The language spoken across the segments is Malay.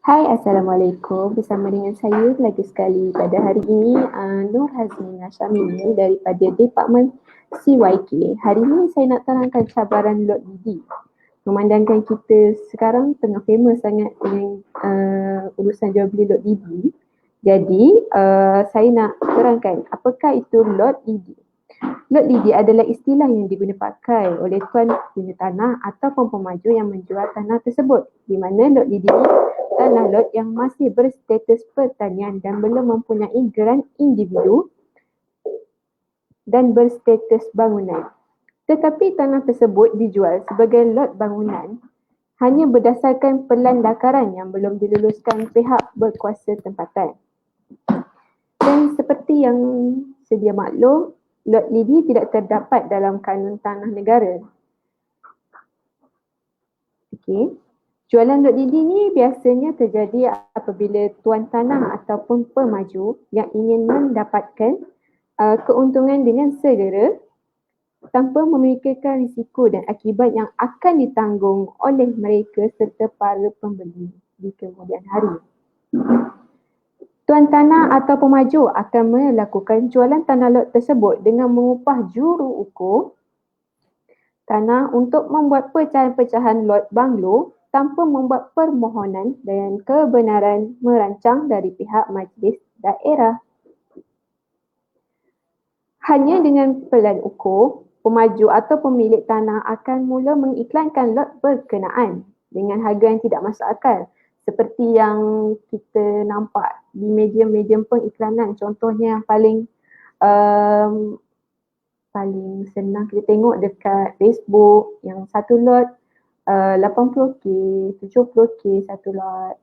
Hai, Assalamualaikum. Bersama dengan saya lagi sekali pada hari ini Nur Hazmina Syamini daripada Departmen CYK. Hari ini saya nak terangkan cabaran lot didi. Memandangkan kita sekarang tengah famous sangat dengan urusan jual beli lot didi. Jadi saya nak terangkan apakah itu lot didi. Lot lidi adalah istilah yang digunakan oleh tuan punya tanah ataupun pemaju yang menjual tanah tersebut, di mana lot lidi tanah lot yang masih berstatus pertanian dan belum mempunyai geran individu dan berstatus bangunan. Tetapi tanah tersebut dijual sebagai lot bangunan hanya berdasarkan pelandakaran yang belum diluluskan pihak berkuasa tempatan. Dan seperti yang sedia maklum, lot lidi tidak terdapat dalam kanun tanah negara. Okey. Jualan lot lidi ni biasanya terjadi apabila tuan tanah ataupun pemaju yang ingin mendapatkan keuntungan dengan segera tanpa memikirkan risiko dan akibat yang akan ditanggung oleh mereka serta para pembeli di kemudian hari. Tuan tanah atau pemaju akan melakukan jualan tanah lot tersebut dengan mengupah juru ukur tanah untuk membuat pecahan-pecahan lot banglo tanpa membuat permohonan dan kebenaran merancang dari pihak majlis daerah. Hanya dengan pelan ukur, pemaju atau pemilik tanah akan mula mengiklankan lot berkenaan dengan harga yang tidak masuk akal. Seperti yang kita nampak di medium-medium pengiklanan, contohnya yang paling senang kita tengok dekat Facebook yang satu lot 80k, 70k satu lot.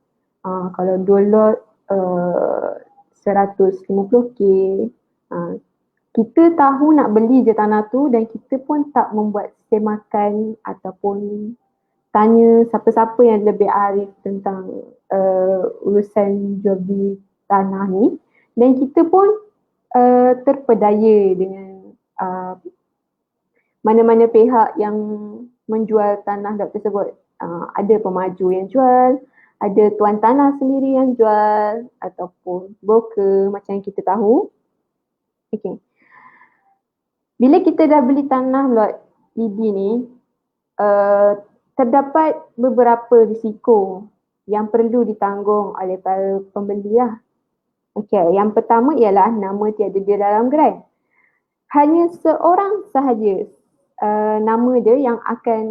Kalau dua lot 150k. Kita tahu nak beli je tanah tu dan kita pun tak membuat semakan ataupun tanya siapa-siapa yang lebih arif tentang urusan jual beli tanah ni, dan kita pun terpedaya dengan mana-mana pihak yang menjual tanah lot tersebut. Ada pemaju yang jual, ada tuan tanah sendiri yang jual ataupun broker macam yang kita tahu. Okey. Bila kita dah beli tanah lot lidi ni, terdapat beberapa risiko yang perlu ditanggung oleh para pembeli lah. Okey, yang pertama ialah nama tiada di dalam geran. Hanya seorang sahaja nama dia yang akan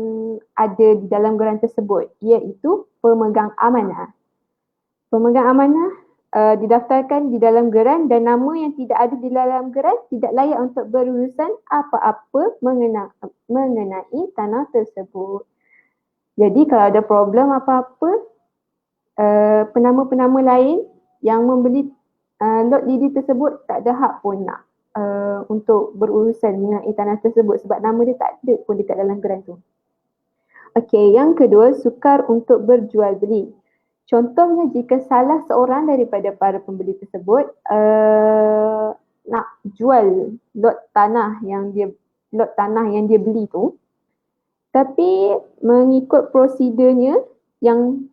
ada di dalam geran tersebut, iaitu pemegang amanah. Pemegang amanah didaftarkan di dalam geran dan nama yang tidak ada di dalam geran tidak layak untuk berurusan apa-apa mengenai tanah tersebut. Jadi kalau ada problem apa-apa, penama-penama lain yang membeli lot lidi tersebut tak ada hak pun nak untuk berurusan mengenai tanah tersebut sebab nama dia tak ada pun dekat dalam geran tu. Okey, yang kedua, sukar untuk berjual beli. Contohnya jika salah seorang daripada para pembeli tersebut nak jual lot tanah yang dia beli tu, tapi mengikut prosedurnya yang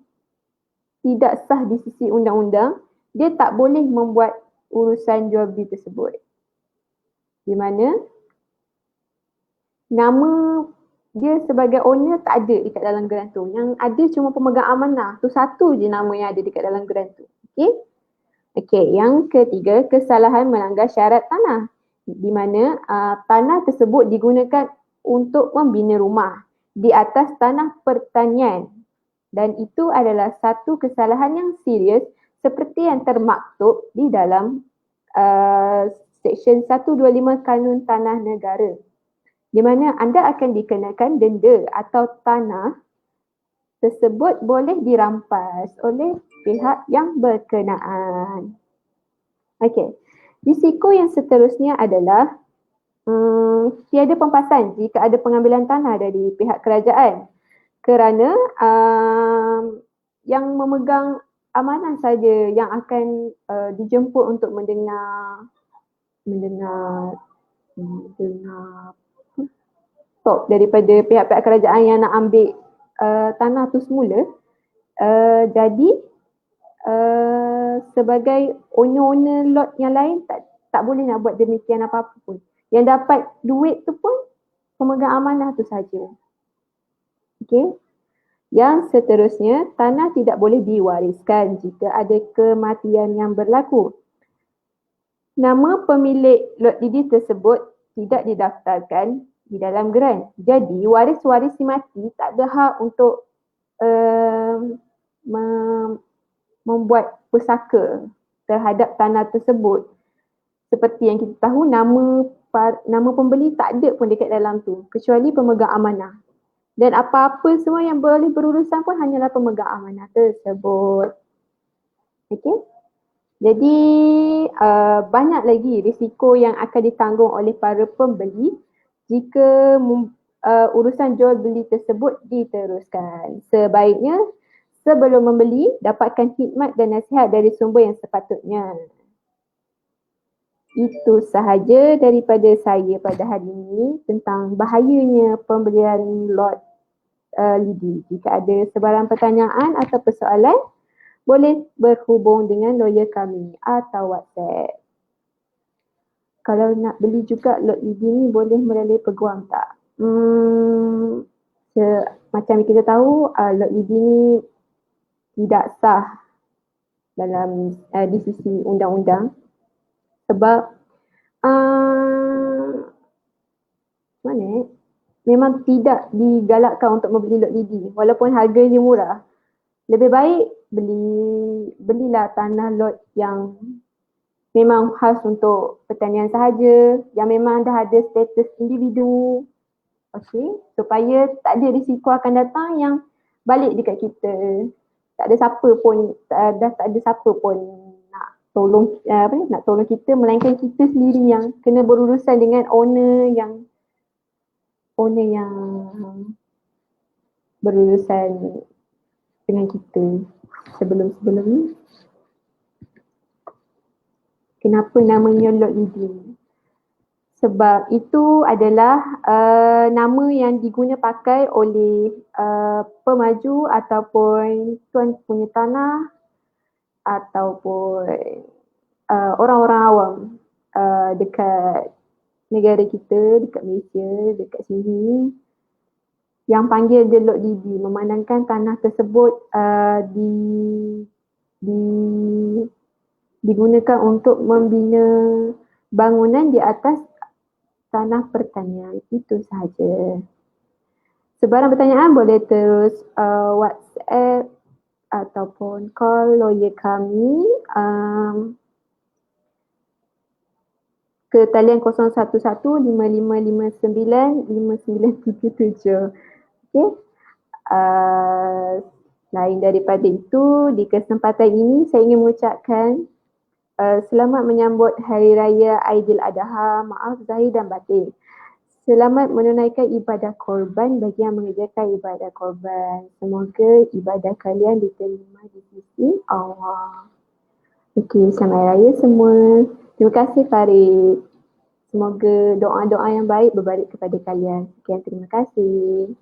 tidak sah di sisi undang-undang, dia tak boleh membuat urusan jual beli tersebut. Di mana nama dia sebagai owner tak ada dekat dalam geran tu. Yang ada cuma pemegang amanah. Tu satu je nama yang ada dekat dalam geran tu. Okey? Okey, yang ketiga, kesalahan melanggar syarat tanah. Di mana tanah tersebut digunakan untuk membina rumah di atas tanah pertanian. Dan itu adalah satu kesalahan yang serius seperti yang termaktub di dalam Seksyen 125 Kanun Tanah Negara, di mana anda akan dikenakan denda atau tanah tersebut boleh dirampas oleh pihak yang berkenaan. Okey, risiko yang seterusnya adalah tiada pempasan jika ada pengambilan tanah dari pihak kerajaan, kerana yang memegang amanah saja yang akan dijemput untuk mendengar top daripada pihak-pihak kerajaan yang nak ambil tanah tu semula. Jadi sebagai owner-owner lot yang lain tak boleh nak buat demikian apa-apa pun. Yang dapat duit tu pun pemegang amanah tu saja. Okey. Yang seterusnya, tanah tidak boleh diwariskan jika ada kematian yang berlaku. Nama pemilik lot lidi tersebut tidak didaftarkan di dalam geran. Jadi, waris-waris si mati tak ada hak untuk membuat pusaka terhadap tanah tersebut. Seperti yang kita tahu, nama pembeli tak ada pun dekat dalam tu, kecuali pemegang amanah. Dan apa-apa semua yang boleh berurusan pun hanyalah pemegang amanah tersebut. Okey. Jadi banyak lagi risiko yang akan ditanggung oleh para pembeli jika urusan jual beli tersebut diteruskan. Sebaiknya sebelum membeli, dapatkan khidmat dan nasihat dari sumber yang sepatutnya. Itu sahaja daripada saya pada hari ini tentang bahayanya pembelian lot lidi. Jika ada sebarang pertanyaan atau persoalan, boleh berhubung dengan lawyer kami atau WhatsApp. Kalau nak beli juga lot lidi ni boleh melalui peguam tak? Macam kita tahu, lot lidi ni tidak sah dalam di sisi undang-undang sebab memang tidak digalakkan untuk membeli lot lidi walaupun harganya murah. Lebih baik belilah tanah lot yang memang khas untuk pertanian sahaja, yang memang dah ada status individu. Okey, supaya tak ada risiko akan datang yang balik dekat kita. Tak ada siapa pun nak tolong kita, melainkan kita sendiri yang kena berurusan dengan owner yang berurusan dengan kita sebelum ni. Kenapa namanya lot lidi? Sebab itu adalah nama yang diguna pakai oleh pemaju ataupun tuan punya tanah ataupun orang-orang awam dekat negara kita, dekat Malaysia, dekat sini, yang panggil dia lot lidi, memandangkan tanah tersebut digunakan untuk membina bangunan di atas tanah pertanian. Itu sahaja. Sebarang pertanyaan boleh terus WhatsApp ataupun call lawyer kami ke talian 011-5559-5937. Okey. Lain daripada itu, di kesempatan ini saya ingin mengucapkan selamat menyambut Hari Raya Aidiladha, maaf zahir dan batin. Selamat menunaikan ibadah korban bagi yang mengerjakan ibadah korban. Semoga ibadah kalian diterima di sisi Allah. Okey, selamat raya semua. Terima kasih Farid. Semoga doa-doa yang baik berbalik kepada kalian. Sekian, terima kasih.